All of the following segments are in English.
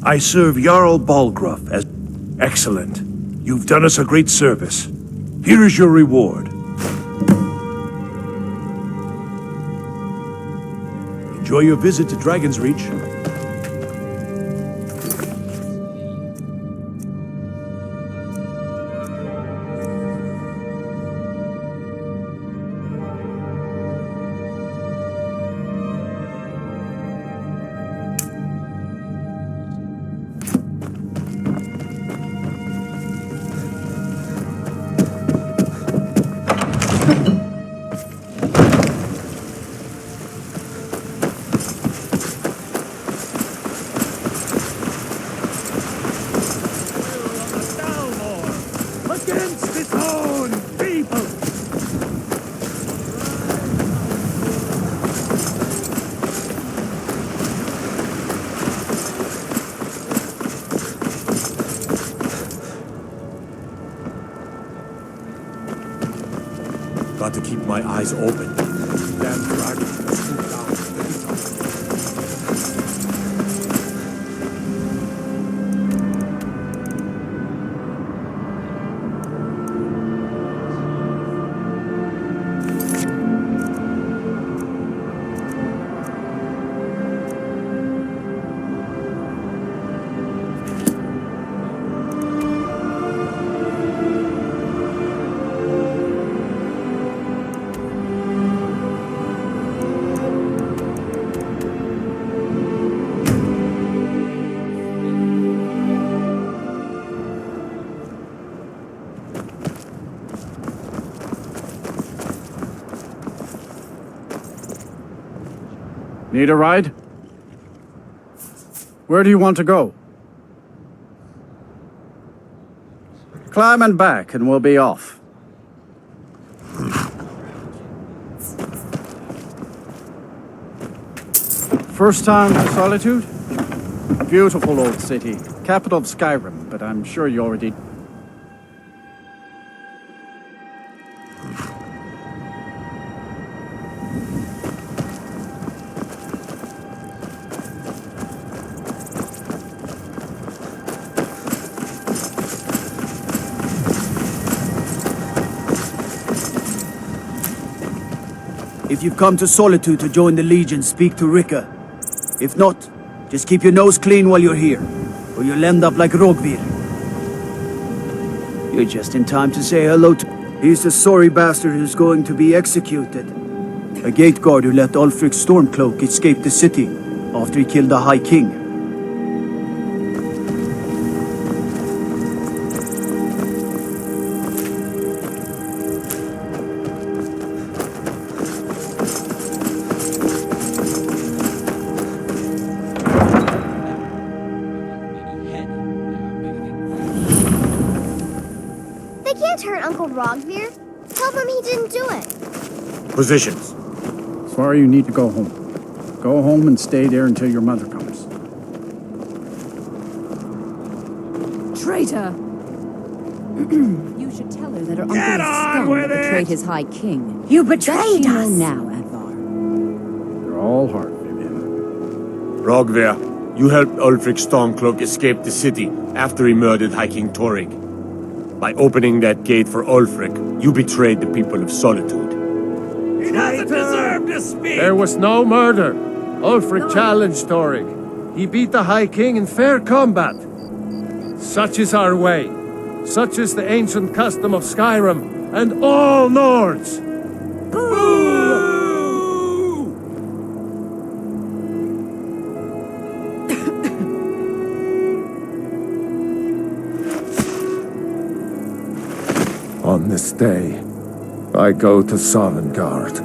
I serve Jarl Balgruuf as... Excellent. You've done us a great service. Here is your reward. Enjoy your visit to Dragon's Reach. Got to keep my eyes open. Damn dragon. Swoop down every time. Need a ride? Where do you want to go? Climb and back and we'll be off. First time to Solitude? Beautiful old city. Capital of Skyrim, but I'm sure you already... If you've come to Solitude to join the Legion, speak to Rika. If not, just keep your nose clean while you're here, or you'll end up like Rogvir. You're just in time to say hello to... He's the sorry bastard who's going to be executed. A gate guard who let Ulfric Stormcloak escape the city after he killed the High King. Hurt Uncle Rogvir? Tell him he didn't do it. Positions. Sorry, you need to go home. Go home and stay there until your mother comes. Traitor! You should tell her that her uncle is scum betrayed his High King. You betrayed us! Now, Advar. You're all heart, Vivian. Rogvir, you helped Ulfric Stormcloak escape the city after he murdered High King Torrig. By opening that gate for Ulfric, you betrayed the people of Solitude. He doesn't deserve to speak! There was no murder. Ulfric challenged Torrig. He beat the High King in fair combat. Such is our way. Such is the ancient custom of Skyrim and all Nords. Boo! On this day, I go to Sovngarde.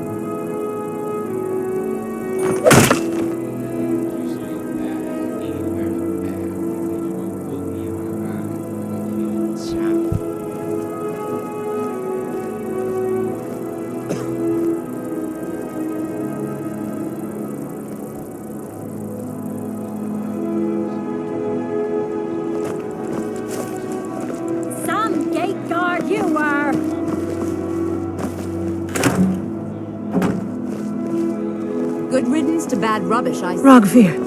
Some gate guard you were! Good riddance to bad rubbish, I say. Rogvir,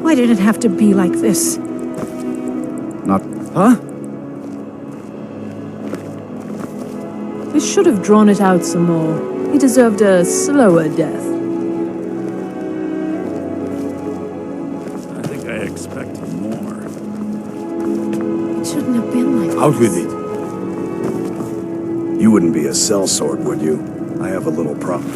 why did it have to be like this? Huh? We should have drawn it out some more. He deserved a slower death. I think I expected more. It shouldn't have been like Out with this. it. You wouldn't be a sellsword, would you? I have a little problem.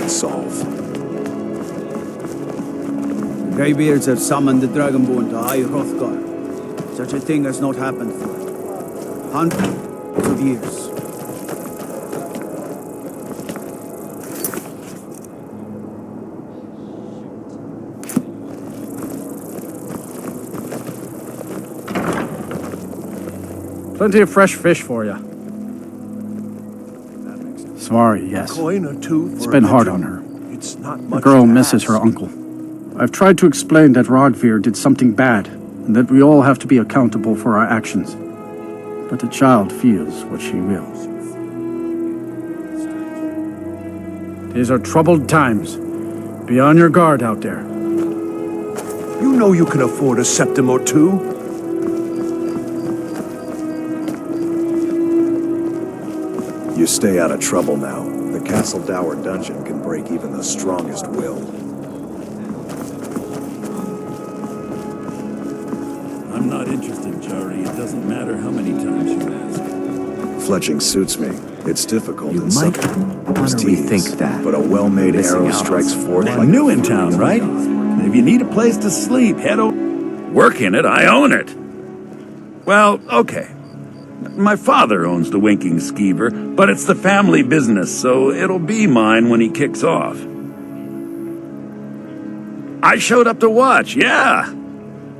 Solve. The Greybeards have summoned the Dragonborn to High Hrothgar. Such a thing has not happened for hundreds of years. Plenty of fresh fish for you. Sorry, yes. Coin or two It's for been a hard veteran. on her. It's not The much girl to misses her ask. uncle. I've tried to explain that Rogvir did something bad, and that we all have to be accountable for our actions. But the child feels what she wills. These are troubled times. Be on your guard out there. You know you can afford a septim or two. You stay out of trouble now. The Castle Dower dungeon can break even the strongest will. I'm not interested, Jari. It doesn't matter how many times you ask. Fletching suits me. It's difficult. You and might some want to tease, rethink that. but a well-made Missing arrow out. strikes forth I'm like new a in town, right? If you need a place to sleep, head over. Work in it, I own it. Well, okay. My father owns the Winking Skeever, but it's the family business, so it'll be mine when he kicks off. I showed up to watch, yeah.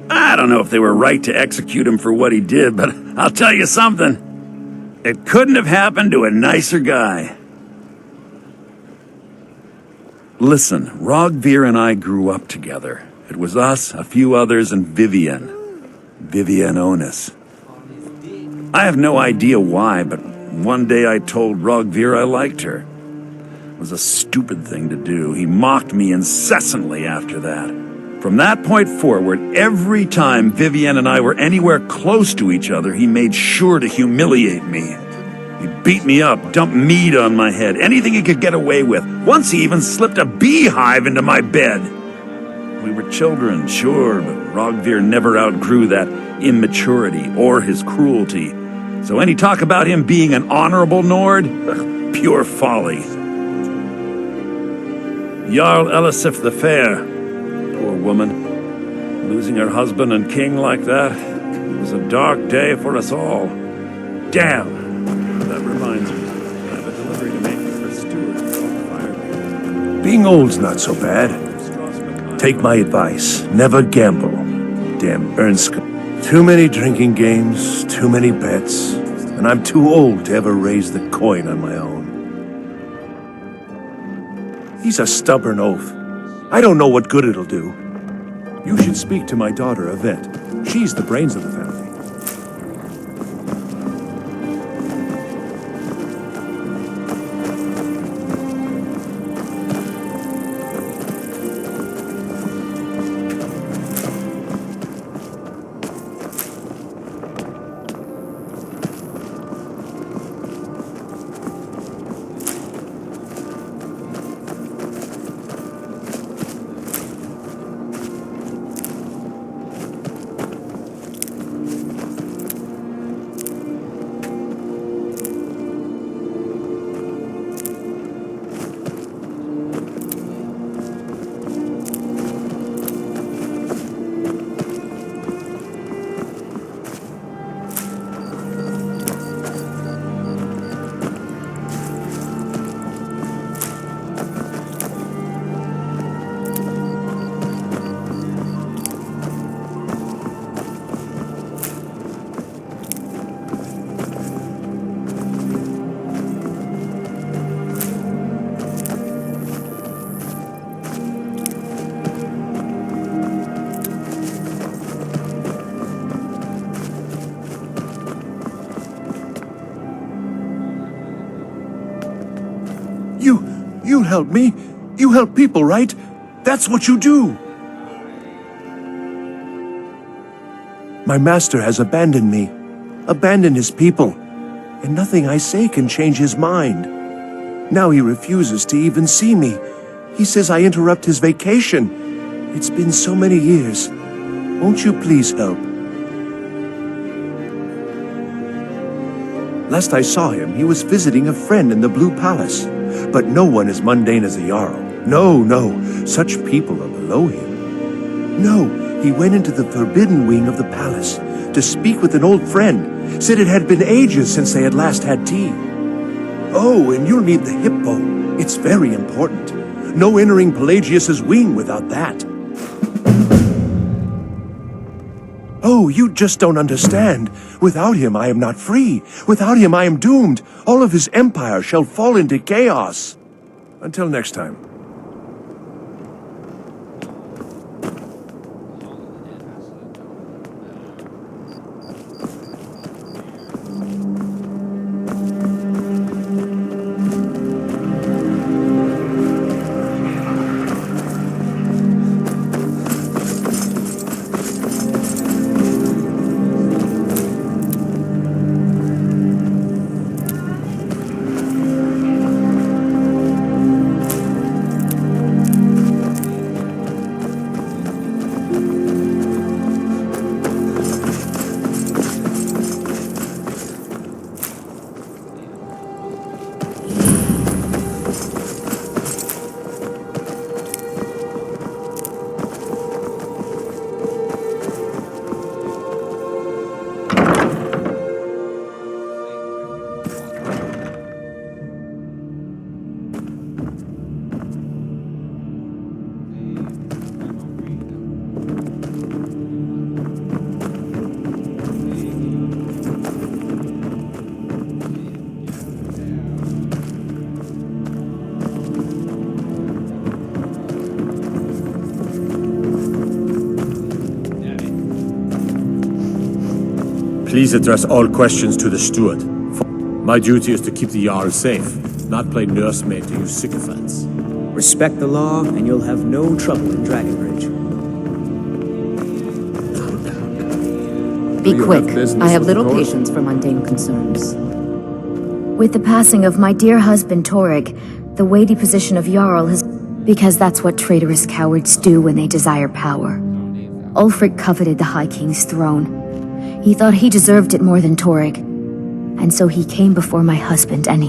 I don't know if they were right to execute him for what he did, but I'll tell you something. It couldn't have happened to a nicer guy. Listen, Rogvir and I grew up together. It was us, a few others, and Vivienne. Vivienne Onus. I have no idea why, but one day I told Rogvir I liked her. It was a stupid thing to do. He mocked me incessantly after that. From that point forward, every time Vivienne and I were anywhere close to each other, he made sure to humiliate me. He beat me up, dumped meat on my head, anything he could get away with. Once he even slipped a beehive into my bed. We were children, sure, but Rogvir never outgrew that immaturity or his cruelty. So any talk about him being an honorable Nord? Pure folly. Jarl Elisif the Fair. Poor woman. Losing her husband and king like that. It was a dark day for us all. Damn. That reminds me. I have a delivery to make for Stuart. Being old's not so bad. Take my advice. Never gamble. Damn Ernst. Too many drinking games, too many bets, and I'm too old to ever raise the coin on my own. He's a stubborn oaf. I don't know what good it'll do. You should speak to my daughter, Yvette. She's the brains of the family. You help me? You help people, right? That's what you do! My master has abandoned me, abandoned his people, and nothing I say can change his mind. Now he refuses to even see me. He says I interrupt his vacation. It's been so many years. Won't you please help? Last I saw him, he was visiting a friend in the Blue Palace. But no one as mundane as a Jarl. No, such people are below him. No, he went into the forbidden wing of the palace to speak with an old friend. Said it had been ages since they had last had tea. Oh, and you'll need the hippo. It's very important. No entering Pelagius's wing without that. Oh, you just don't understand. Without him, I am not free. Without him, I am doomed. All of his empire shall fall into chaos. Until next time. Please address all questions to the steward. My duty is to keep the Jarl safe, not play nursemaid to you sycophants. Respect the law, and you'll have no trouble in Dragonbridge. Be quick. I have little court? patience for mundane concerns. With the passing of my dear husband Torrig, the weighty position of Jarl has... Because that's what traitorous cowards do when they desire power. Ulfric coveted the High King's throne. He thought he deserved it more than Torrig. And so he came before my husband and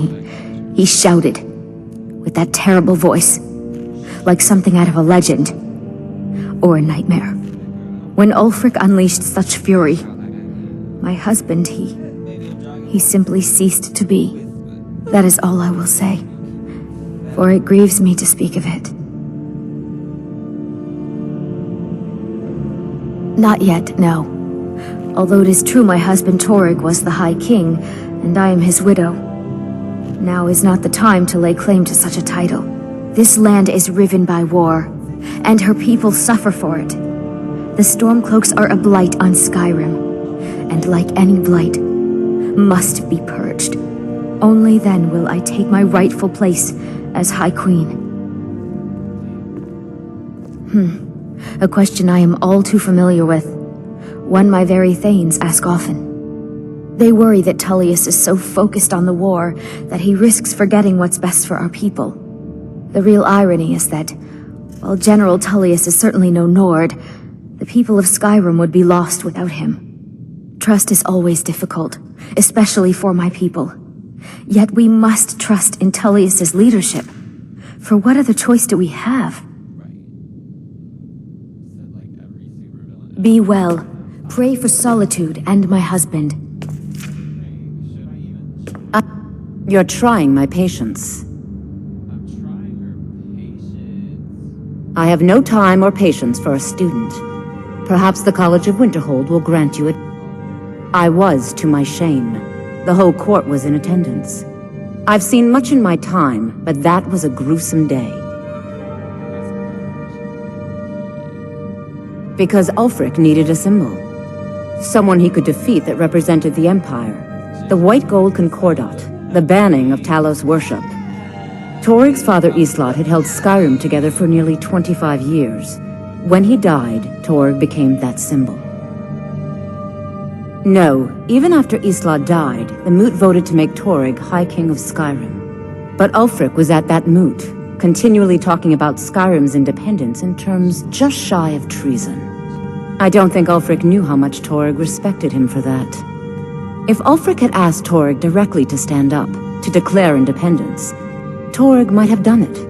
he shouted, with that terrible voice, like something out of a legend, or a nightmare. When Ulfric unleashed such fury, my husband, he simply ceased to be. That is all I will say, for it grieves me to speak of it. Not yet, no. Although it is true my husband Torrig was the High King, and I am his widow. Now is not the time to lay claim to such a title. This land is riven by war, and her people suffer for it. The Stormcloaks are a blight on Skyrim, and like any blight, must be purged. Only then will I take my rightful place as High Queen. A question I am all too familiar with. One my very thanes ask often. They worry that Tullius is so focused on the war that he risks forgetting what's best for our people. The real irony is that, while General Tullius is certainly no Nord, the people of Skyrim would be lost without him. Trust is always difficult, especially for my people. Yet we must trust in Tullius's leadership. For what other choice do we have? Be well. Pray for Solitude and my husband. You're trying my patience. I have no time or patience for a student. Perhaps the College of Winterhold will grant you it. I was to my shame. The whole court was in attendance. I've seen much in my time, but that was a gruesome day. Because Ulfric needed a symbol. Someone he could defeat that represented the Empire. The white gold concordat, the banning of Talos worship. Torig's father Islot had held Skyrim together for nearly 25 years. When he died, Torig became that symbol. No, even after Islot died, the Moot voted to make Torig High King of Skyrim. But Ulfric was at that Moot, continually talking about Skyrim's independence in terms just shy of treason. I don't think Ulfric knew how much Torig respected him for that. If Ulfric had asked Torig directly to stand up, to declare independence, Torig might have done it.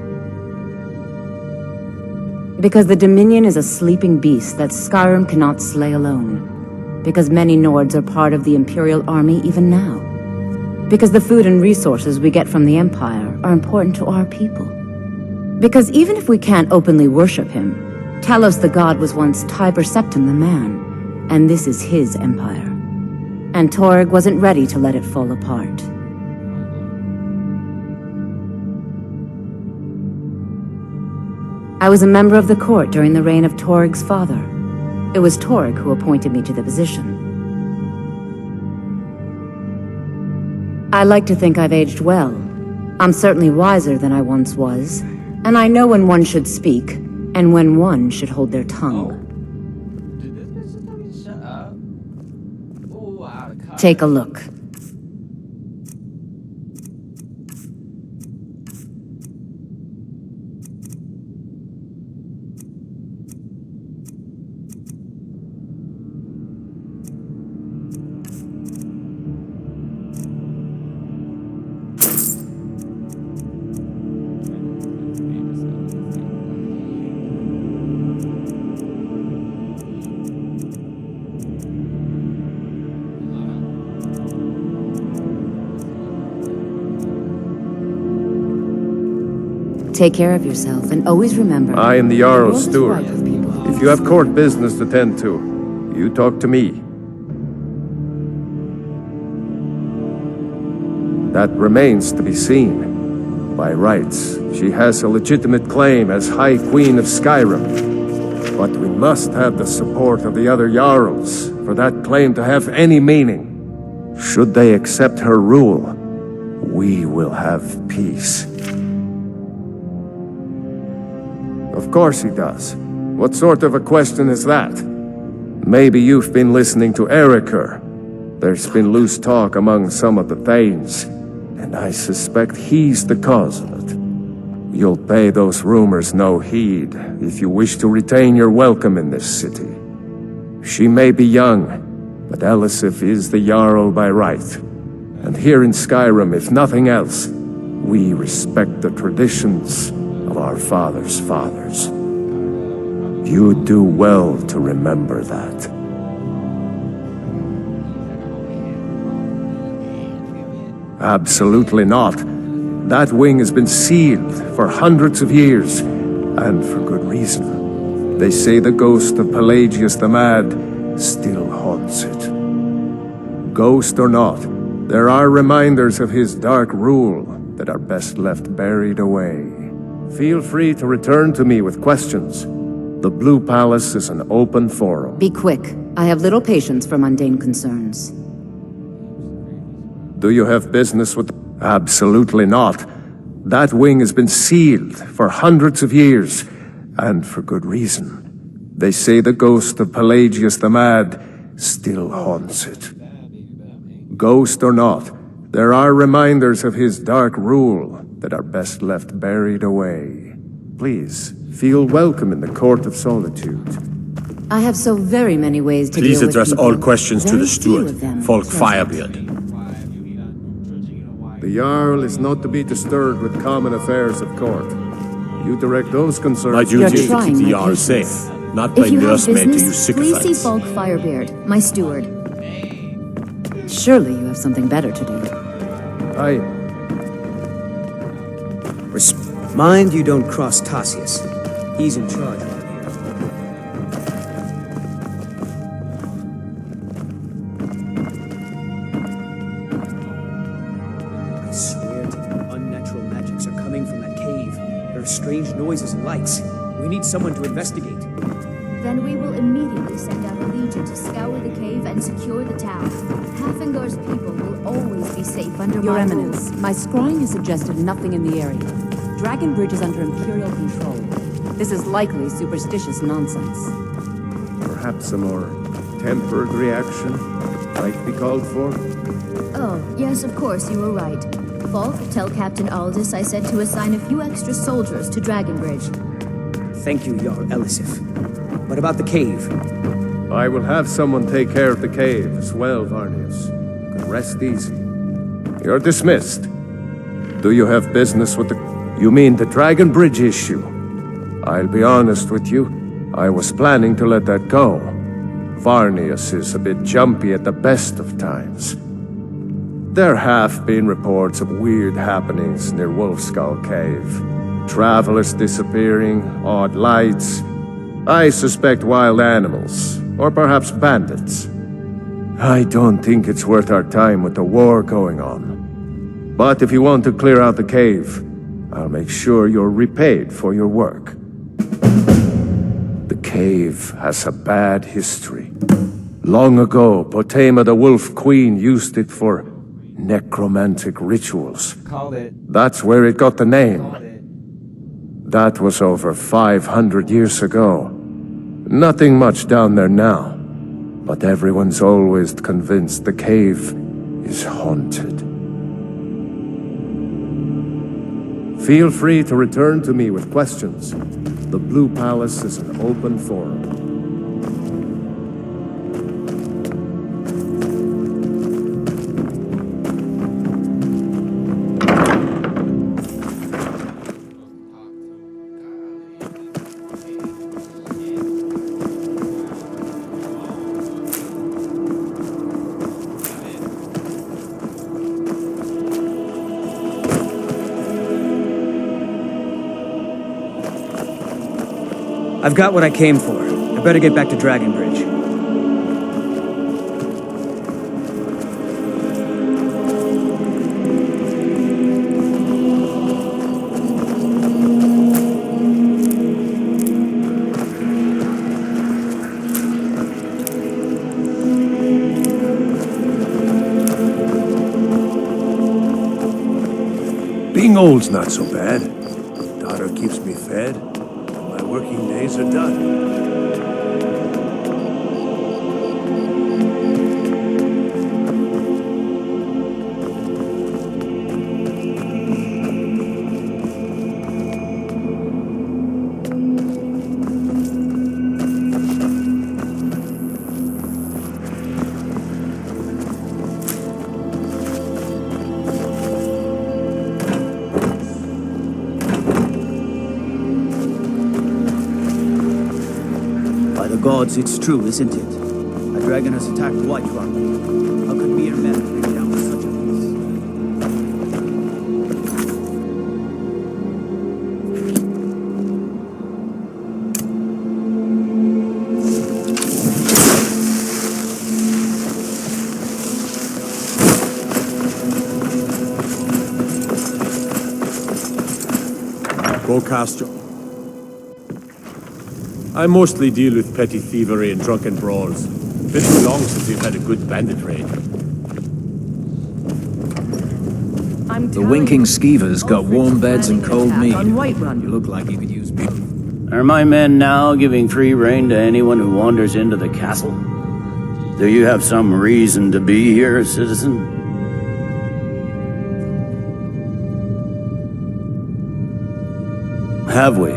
Because the Dominion is a sleeping beast that Skyrim cannot slay alone. Because many Nords are part of the Imperial army even now. Because the food and resources we get from the Empire are important to our people. Because even if we can't openly worship him, Talos the god was once Tiber Septim the man, and this is his empire. And Torig wasn't ready to let it fall apart. I was a member of the court during the reign of Torig's father. It was Torig who appointed me to the position. I like to think I've aged well. I'm certainly wiser than I once was, and I know when one should speak, and when one should hold their tongue. Take a look. Take care of yourself, and always remember... I am the Jarl's steward. Right with people. If you have court business to tend to, you talk to me. That remains to be seen. By rights, she has a legitimate claim as High Queen of Skyrim. But we must have the support of the other Jarls for that claim to have any meaning. Should they accept her rule, we will have peace. Of course he does. What sort of a question is that? Maybe you've been listening to Erikr. There's been loose talk among some of the Thanes, and I suspect he's the cause of it. You'll pay those rumors no heed if you wish to retain your welcome in this city. She may be young, but Elisif is the Jarl by right. And here in Skyrim, if nothing else, we respect the traditions of our fathers' fathers. You do well to remember that. Absolutely not. That wing has been sealed for hundreds of years, and for good reason. They say the ghost of Pelagius the Mad still haunts it. Ghost or not, there are reminders of his dark rule that are best left buried away. Feel free to return to me with questions. The Blue Palace is an open forum. Be quick. I have little patience for mundane concerns. Do you have business with... Absolutely not. That wing has been sealed for hundreds of years, and for good reason. They say the ghost of Pelagius the Mad still haunts it. Ghost or not, there are reminders of his dark rule that are best left buried away. Please, feel welcome in the Court of Solitude. I have so very many ways to Please deal with address all people. questions to Very the few steward, of them Folk pleasant. Firebeard. The Jarl is not to be disturbed with common affairs of court. You direct those concerns... My duty is to keep trying the my Jarl patience. safe, not by If you have nursemaid to use business, please see sycophants. Folk Firebeard, my steward. Surely you have something better to do. Mind you don't cross Tassius. He's in charge around here. I swear to you, unnatural magics are coming from that cave. There are strange noises and lights. We need someone to investigate. Then we will immediately send out a legion to scour the cave and secure the town. Hafingar's people will always be safe under Your my Eminence, rule. my scrying has suggested nothing in the area. Dragon Bridge is under Imperial control. This is likely superstitious nonsense. Perhaps a more tempered reaction might be called for? Oh, yes, of course, you were right. Falk, tell Captain Aldous I said to assign a few extra soldiers to Dragon Bridge. Thank you, Jarl Elisif. What about the cave? I will have someone take care of the cave as well, Varnius. You can rest easy. You're dismissed. Do you have business with the... You mean the Dragon Bridge issue? I'll be honest with you. I was planning to let that go. Varnius is a bit jumpy at the best of times. There have been reports of weird happenings near Wolfskull Cave. Travelers disappearing, odd lights. I suspect wild animals, or perhaps bandits. I don't think it's worth our time with the war going on. But if you want to clear out the cave, I'll make sure you're repaid for your work. The cave has a bad history. Long ago, Potema the Wolf Queen used it for necromantic rituals. Called it. That's where it got the name. That was over 500 years ago. Nothing much down there now, but everyone's always convinced the cave is haunted. Feel free to return to me with questions. The Blue Palace is an open forum. I've got what I came for. I better get back to Dragon Bridge. Being old's not so bad. Daughter keeps me fed. My working days are done. Gods, it's true, isn't it? A dragon has attacked Whiterun. How could mere men bring down such a beast? Go cast your... I mostly deal with petty thievery and drunken brawls. Been too long since we've had a good bandit raid. The winking skeevers got warm beds and cold meat. You look like you could use meat. Are my men now giving free rein to anyone who wanders into the castle? Do you have some reason to be here, citizen? Have we?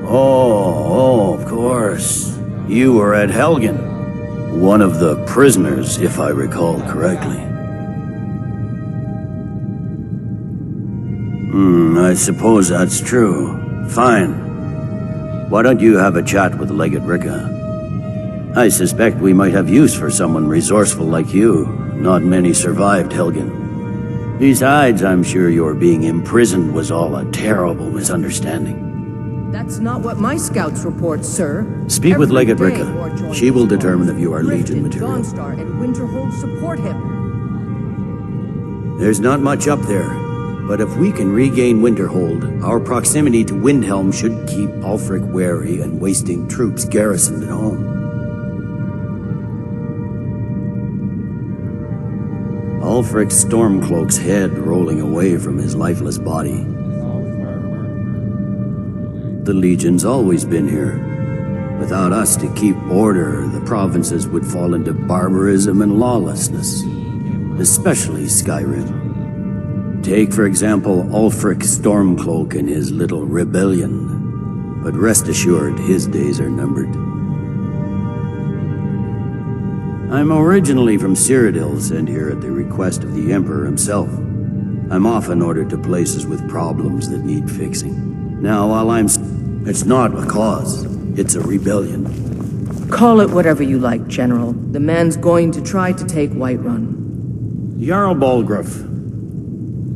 Oh, of course. You were at Helgen. One of the prisoners, if I recall correctly. I suppose that's true. Fine. Why don't you have a chat with Legate Ricka? I suspect we might have use for someone resourceful like you. Not many survived Helgen. Besides, I'm sure your being imprisoned was all a terrible misunderstanding. That's not what my scouts report, sir. Speak with Legate Every day Ricka. more join She will the determine if you are Clifton, Legion material. Dawnstar, and Winterhold support him. There's not much up there, but if we can regain Winterhold, our proximity to Windhelm should keep Ulfric wary and wasting troops garrisoned at home. Ulfric's Stormcloak's head rolling away from his lifeless body. The Legion's always been here. Without us to keep order, the provinces would fall into barbarism and lawlessness. Especially Skyrim. Take, for example, Ulfric Stormcloak and his little rebellion. But rest assured, his days are numbered. I'm originally from Cyrodiil, sent here at the request of the Emperor himself. I'm often ordered to places with problems that need fixing. Now, while it's not a cause, it's a rebellion. Call it whatever you like, General. The man's going to try to take Whiterun. Jarl Balgruuf.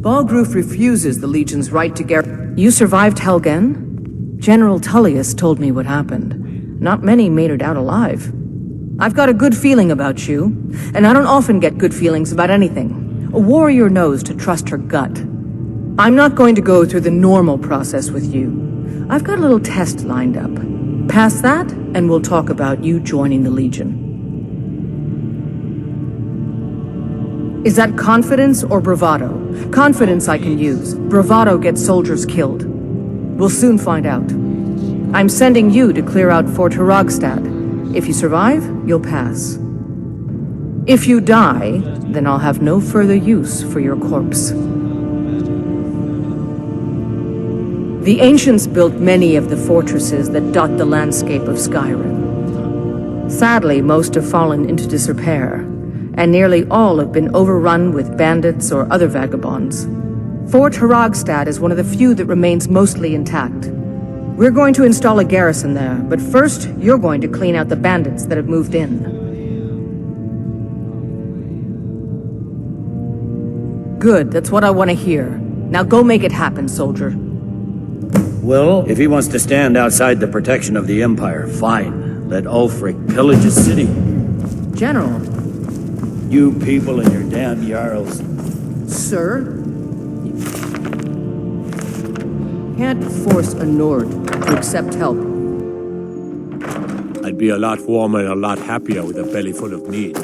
Balgruuf refuses the Legion's right to You survived Helgen? General Tullius told me what happened. Not many made it out alive. I've got a good feeling about you, and I don't often get good feelings about anything. A warrior knows to trust her gut. I'm not going to go through the normal process with you. I've got a little test lined up. Pass that, and we'll talk about you joining the Legion. Is that confidence or bravado? Confidence I can use. Bravado gets soldiers killed. We'll soon find out. I'm sending you to clear out Fort Hrogstad. If you survive, you'll pass. If you die, then I'll have no further use for your corpse. The ancients built many of the fortresses that dot the landscape of Skyrim. Sadly, most have fallen into disrepair, and nearly all have been overrun with bandits or other vagabonds. Fort Hrogstad is one of the few that remains mostly intact. We're going to install a garrison there, but first, you're going to clean out the bandits that have moved in. Good, that's what I want to hear. Now go make it happen, soldier. Well, if he wants to stand outside the protection of the Empire, fine. Let Ulfric pillage a city. General. You people and your damn Jarls. Sir? Can't force a Nord to accept help. I'd be a lot warmer and a lot happier with a belly full of meat.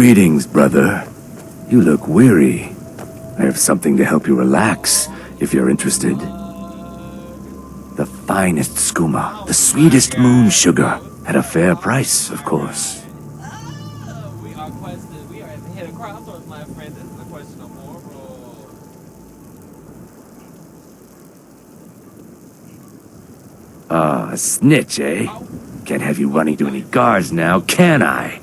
Greetings, brother. You look weary. I have something to help you relax, if you're interested. The finest skooma, the sweetest moon sugar, at a fair price, of course. Ah, a snitch, eh? Can't have you running to any guards now, can I?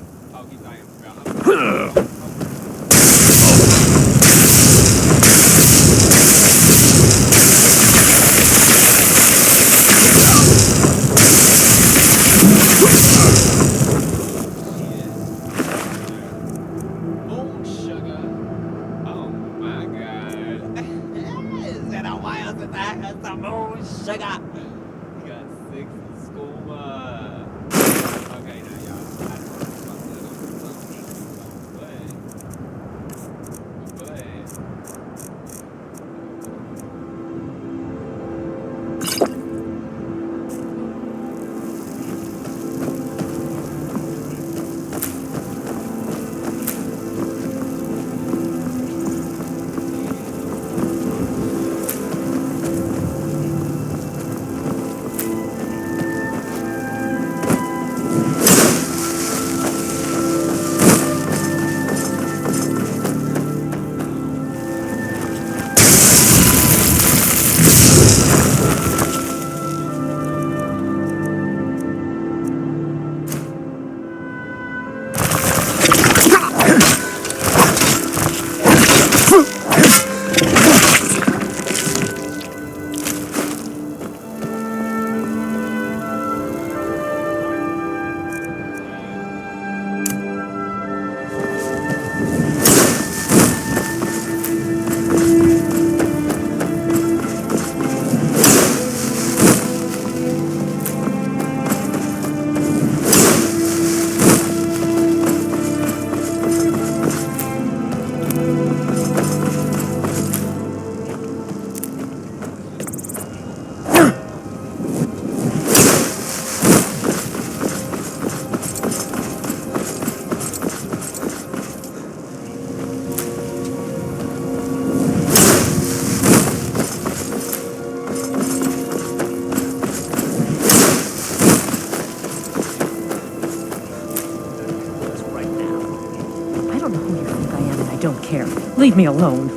Leave me alone.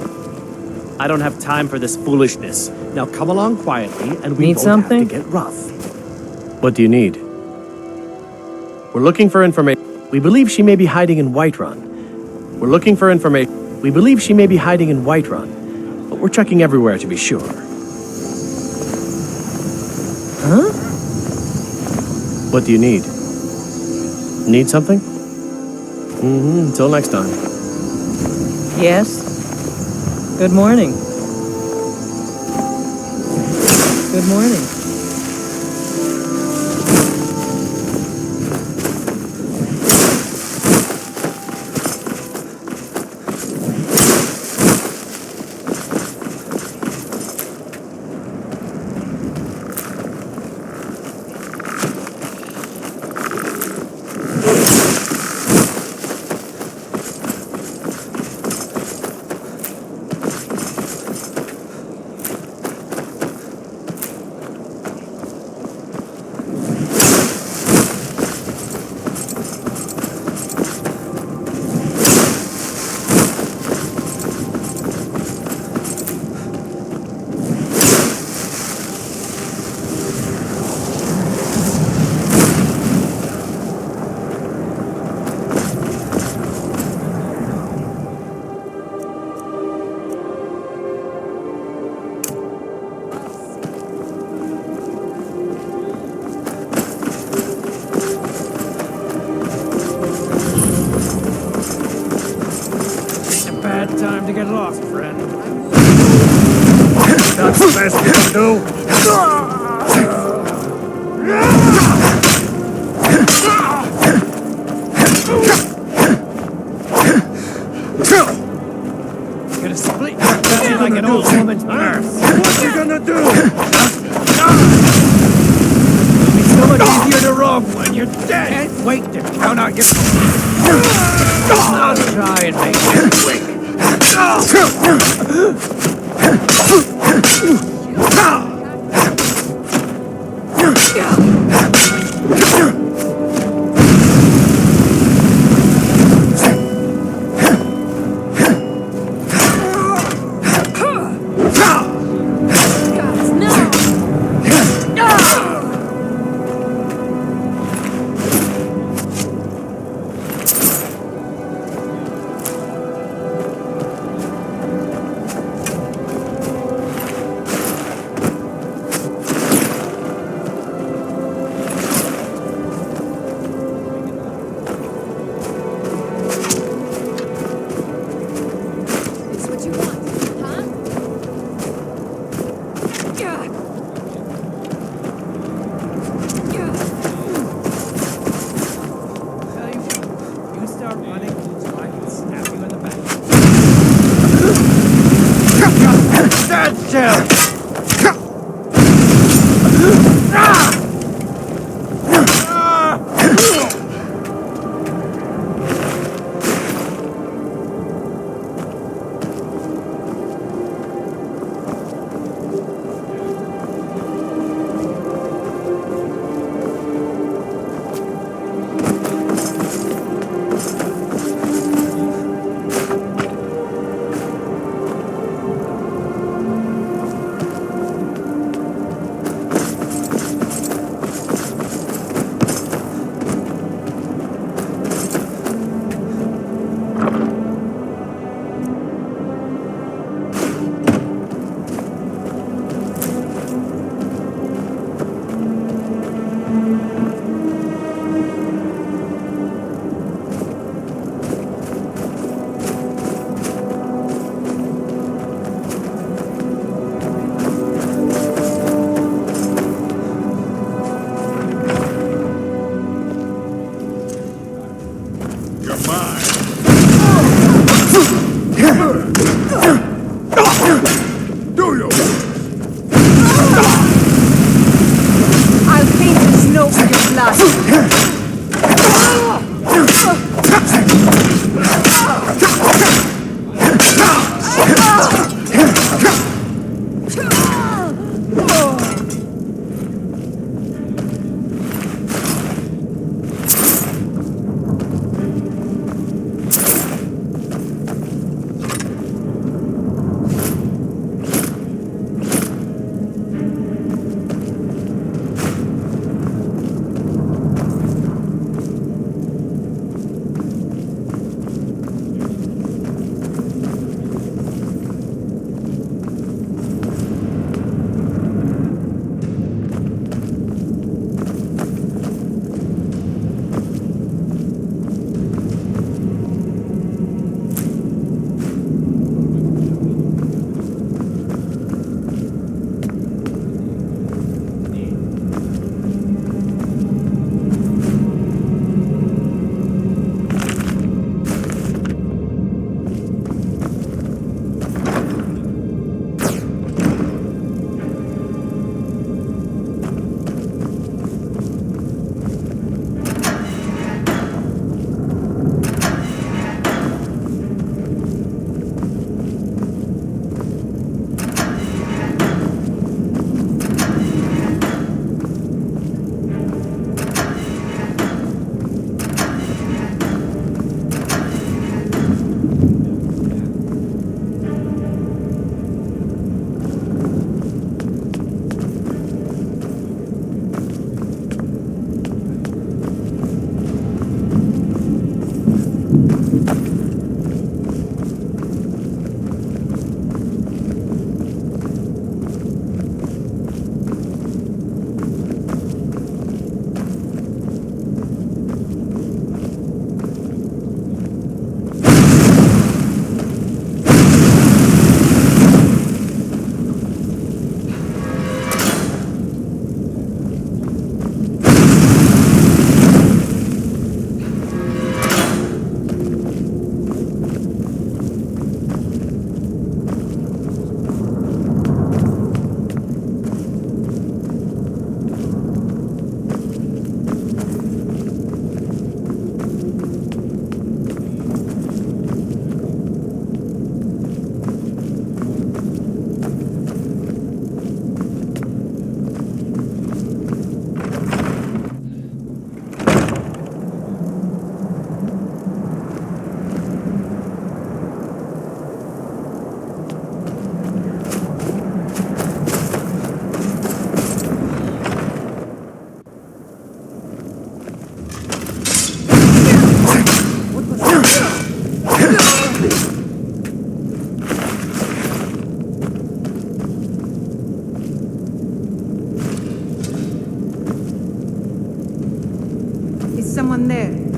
I don't have time for this foolishness. Now come along quietly, and we Need won't something? have to get rough. What do you need? We're looking for information. We believe she may be hiding in Whiterun. We're looking for information. We believe she may be hiding in Whiterun, but we're checking everywhere to be sure. Huh? What do you need? Need something? Until next time. Yes? Good morning. Good morning. Time to get lost, friend. That's the best you can do. Gonna split your belly like an old woman's purse. What you gonna do? It'll be so much easier to rob when you're dead. wait to count out your... I'll try and make this quick. someone there.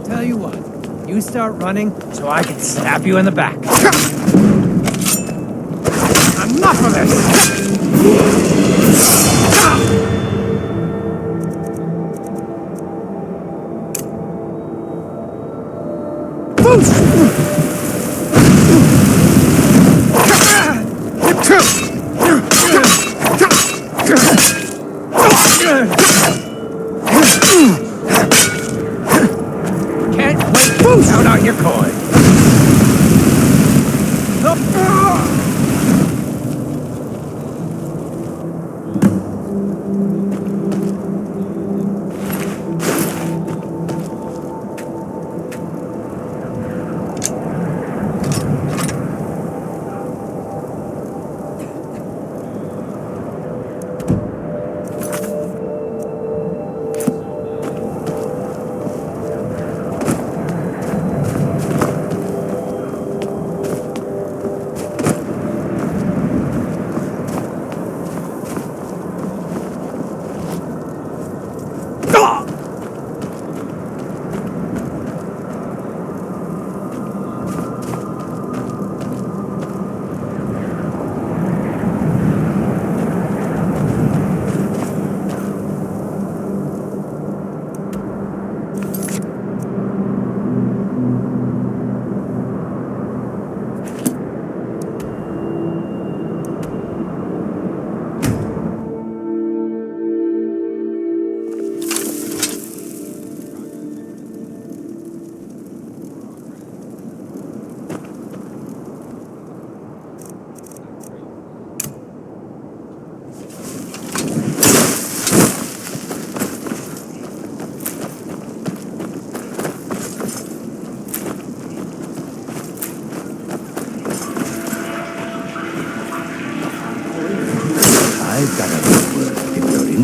Tell you what, you start running so I can stab you in the back. Enough of this! Can't wait to count out your coin.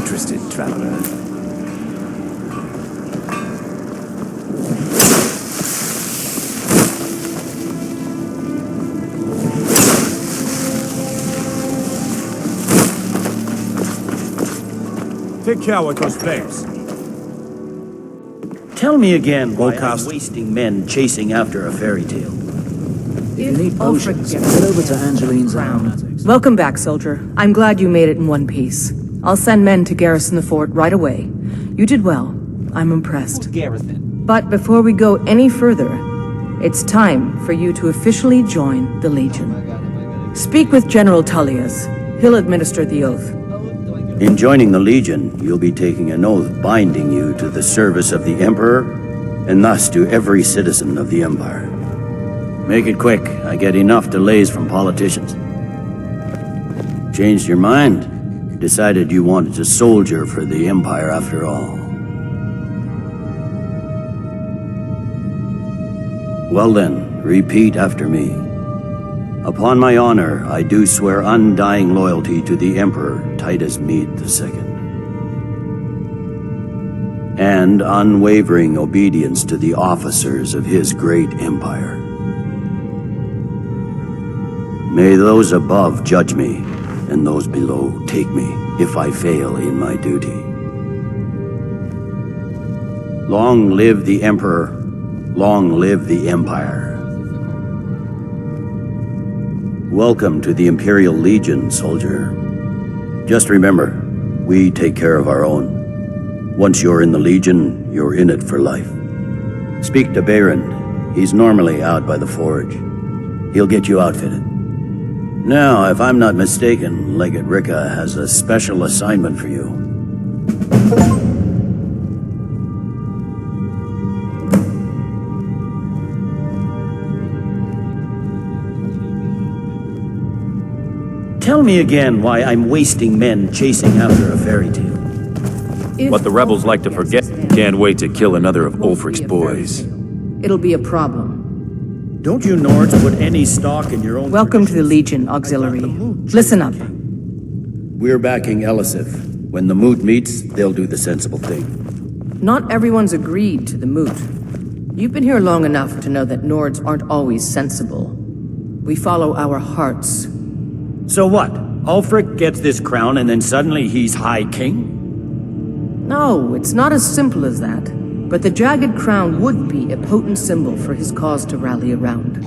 interested, traveler? Take care with those flames. Tell me again why I'm Cast. wasting men chasing after a fairy tale. If you need potions, head over to Angeline's aromatics. Welcome back, soldier. I'm glad you made it in one piece. I'll send men to garrison the fort right away. You did well. I'm impressed. But before we go any further, it's time for you to officially join the Legion. Speak with General Tullius. He'll administer the oath. In joining the Legion, you'll be taking an oath binding you to the service of the Emperor, and thus to every citizen of the Empire. Make it quick. I get enough delays from politicians. Changed your mind? Decided you wanted to soldier for the Empire after all. Well then, repeat after me. Upon my honor, I do swear undying loyalty to the Emperor Titus Mede II, and unwavering obedience to the officers of his great empire. May those above judge me, and those below take me, if I fail in my duty. Long live the Emperor, long live the Empire. Welcome to the Imperial Legion, soldier. Just remember, we take care of our own. Once you're in the Legion, you're in it for life. Speak to Baron. He's normally out by the forge. He'll get you outfitted. Now, if I'm not mistaken, Legate Ricca has a special assignment for you. Tell me again why I'm wasting men chasing after a fairy tale. What the rebels like to forget. Can't wait to kill another of Ulfric's boys. It'll be a problem. Don't you Nords put any stock in your own... Welcome to the Legion, Auxiliary. Listen up. We're backing Elisif. When the moot meets, they'll do the sensible thing. Not everyone's agreed to the moot. You've been here long enough to know that Nords aren't always sensible. We follow our hearts. So what? Ulfric gets this crown and then suddenly he's High King? No, it's not as simple as that. But the Jagged Crown would be a potent symbol for his cause to rally around.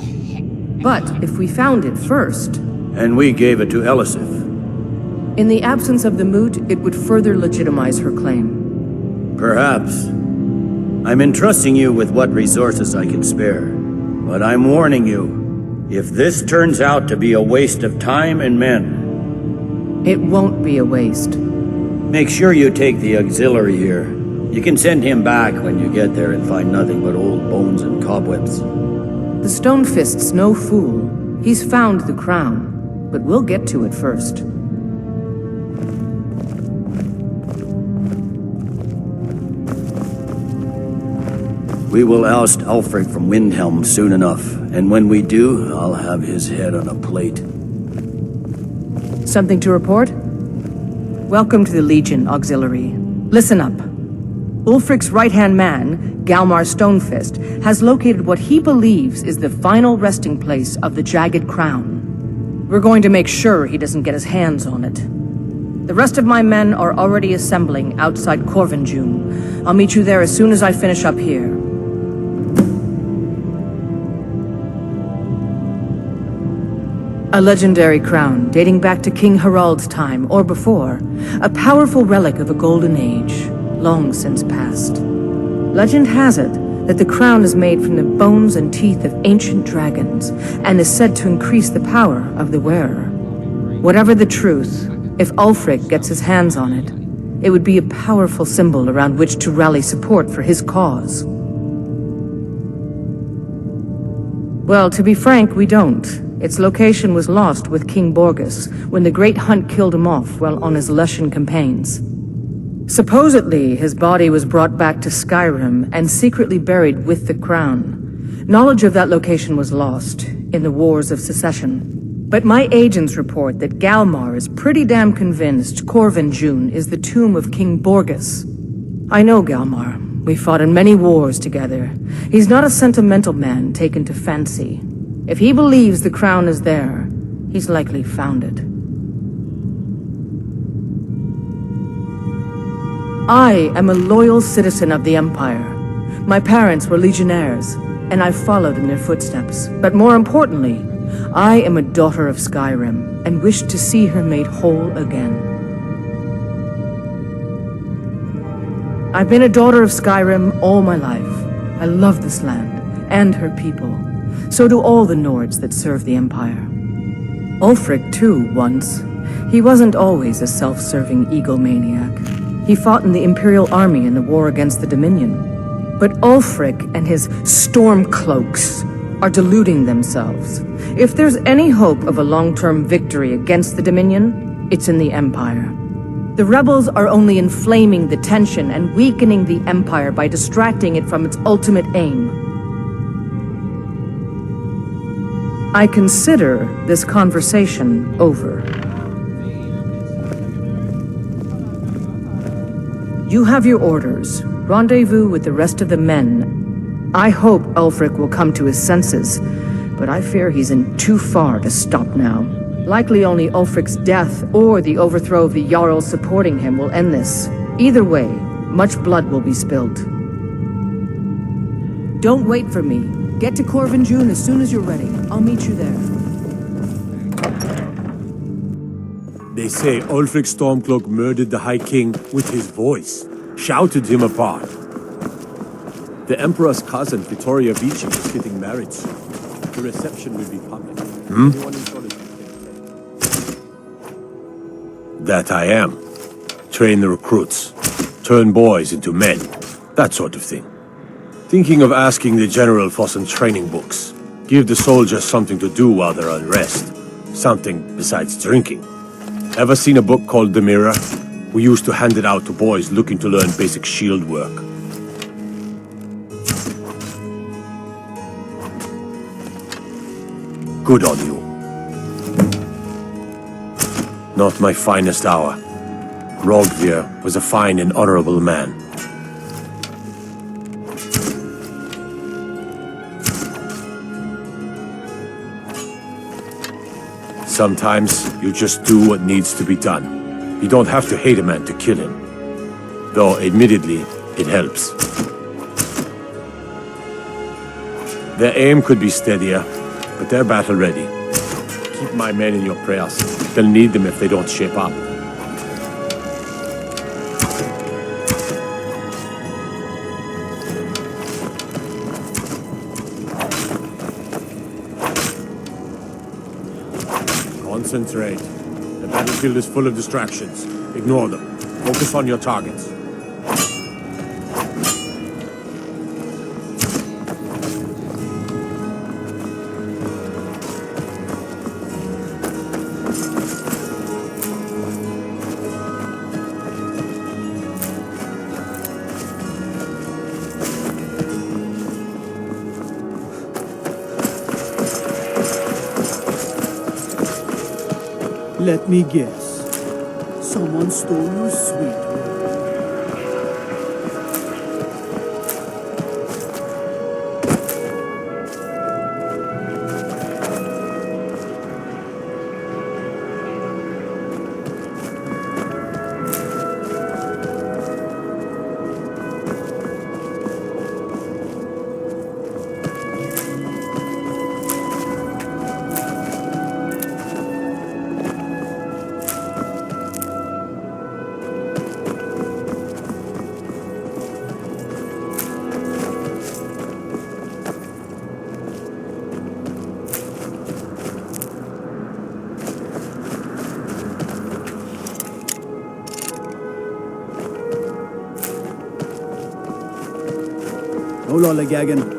But if we found it first... And we gave it to Elisif. In the absence of the moot, it would further legitimize her claim. Perhaps. I'm entrusting you with what resources I can spare. But I'm warning you, if this turns out to be a waste of time and men... It won't be a waste. Make sure you take the auxiliary here. You can send him back when you get there and find nothing but old bones and cobwebs. The Stone Fist's no fool. He's found the crown. But we'll get to it first. We will oust Ulfric from Windhelm soon enough, and when we do, I'll have his head on a plate. Something to report? Welcome to the Legion, Auxiliary. Listen up. Ulfric's right-hand man, Galmar Stonefist, has located what he believes is the final resting place of the Jagged Crown. We're going to make sure he doesn't get his hands on it. The rest of my men are already assembling outside Corvinjune. I'll meet you there as soon as I finish up here. A legendary crown dating back to King Harald's time or before, a powerful relic of a golden age, long since past. Legend has it that the crown is made from the bones and teeth of ancient dragons and is said to increase the power of the wearer. Whatever the truth, if Ulfric gets his hands on it, it would be a powerful symbol around which to rally support for his cause. Well, to be frank, we don't. Its location was lost with King Borgus when the Great Hunt killed him off while on his Lushan campaigns. Supposedly, his body was brought back to Skyrim and secretly buried with the crown. Knowledge of that location was lost in the Wars of Secession. But my agents report that Galmar is pretty damn convinced Corvin June is the tomb of King Borgus. I know Galmar. We fought in many wars together. He's not a sentimental man taken to fancy. If he believes the crown is there, he's likely found it. I am a loyal citizen of the Empire. My parents were legionnaires, and I followed in their footsteps. But more importantly, I am a daughter of Skyrim, and wish to see her made whole again. I've been a daughter of Skyrim all my life. I love this land, and her people. So do all the Nords that serve the Empire. Ulfric, too, once. He wasn't always a self-serving egomaniac. He fought in the Imperial army in the war against the Dominion. But Ulfric and his Stormcloaks are deluding themselves. If there's any hope of a long-term victory against the Dominion, it's in the Empire. The rebels are only inflaming the tension and weakening the Empire by distracting it from its ultimate aim. I consider this conversation over. You have your orders. Rendezvous with the rest of the men. I hope Ulfric will come to his senses, but I fear he's in too far to stop now. Likely only Ulfric's death or the overthrow of the Jarl supporting him will end this. Either way, much blood will be spilled. Don't wait for me. Get to Corvin June as soon as you're ready. I'll meet you there. They say Ulfric Stormcloak murdered the High King with his voice, shouted him apart. The Emperor's cousin, Vittoria Vici, is getting married soon. The reception will be public. Anyone in Solitude can attend. That I am. Train the recruits. Turn boys into men. That sort of thing. Thinking of asking the General for some training books. Give the soldiers something to do while they're on rest. Something besides drinking. Ever seen a book called The Mirror? We used to hand it out to boys looking to learn basic shield work. Good on you. Not my finest hour. Rogvir was a fine and honorable man. Sometimes you just do what needs to be done. You don't have to hate a man to kill him. Though, admittedly, it helps. Their aim could be steadier, but they're battle ready. Keep my men in your prayers. They'll need them if they don't shape up. Concentrate. The battlefield is full of distractions. Ignore them. Focus on your targets. Let me guess. Someone stole your sweet. No lollygagging.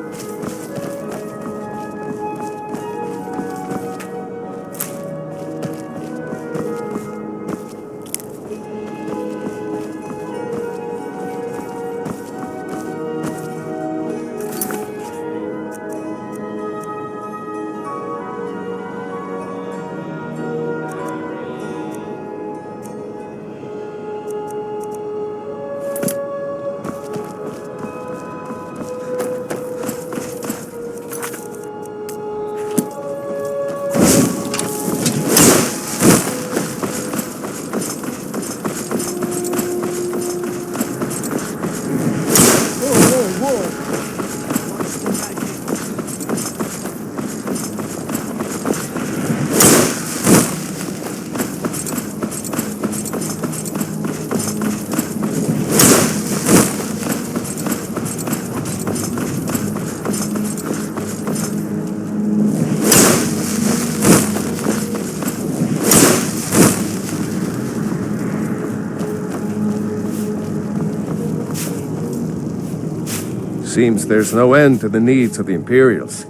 Seems there's no end to the needs of the Imperials.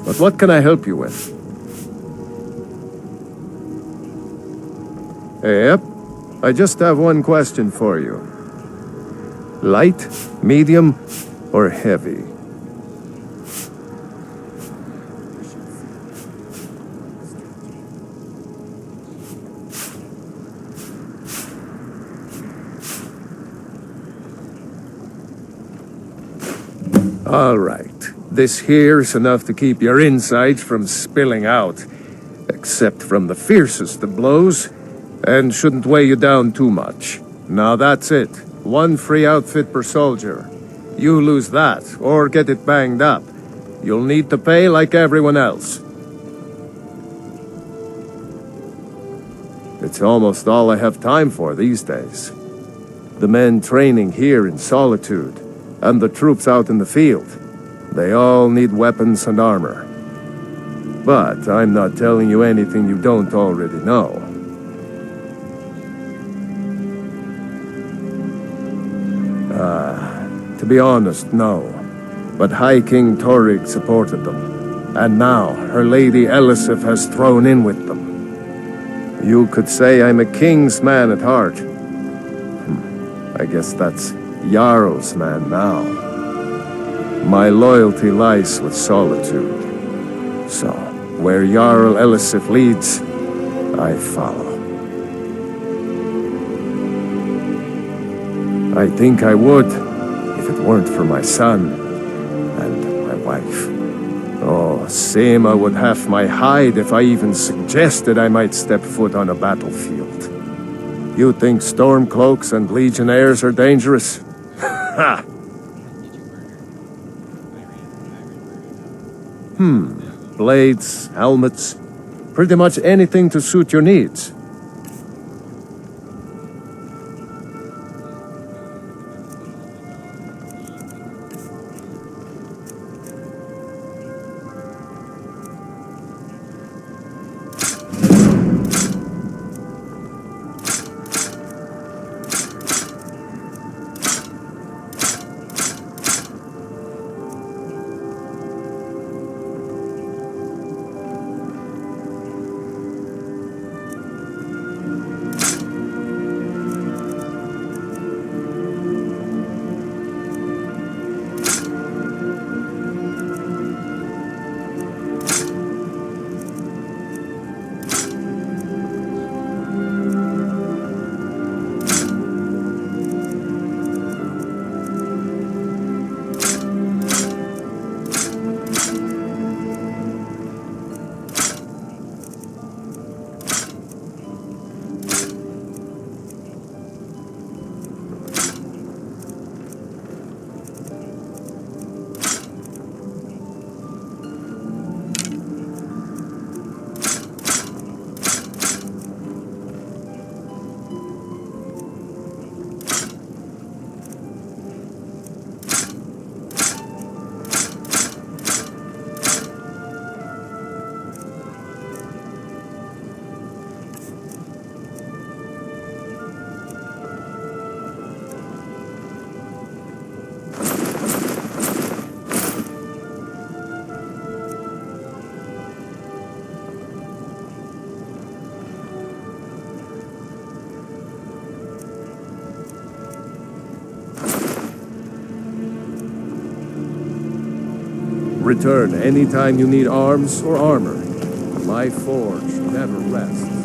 But what can I help you with? Yep. I just have one question for you. Light, medium, or heavy? All right. This here's enough to keep your insides from spilling out. Except from the fiercest of blows, and shouldn't weigh you down too much. Now that's it. One free outfit per soldier. You lose that, or get it banged up. You'll need to pay like everyone else. It's almost all I have time for these days. The men training here in Solitude, and the troops out in the field. They all need weapons and armor. But I'm not telling you anything you don't already know. To be honest, no. But High King Torrig supported them. And now, her Lady Elisif has thrown in with them. You could say I'm a king's man at heart. I guess that's Jarl's man now. My loyalty lies with Solitude. So, where Jarl Elisif leads, I follow. I think I would, if it weren't for my son and my wife. Oh, Seema would have my hide if I even suggested I might step foot on a battlefield. You think Stormcloaks and Legionnaires are dangerous? Ha! Blades, helmets, pretty much anything to suit your needs. Return anytime you need arms or armor. My forge never rests.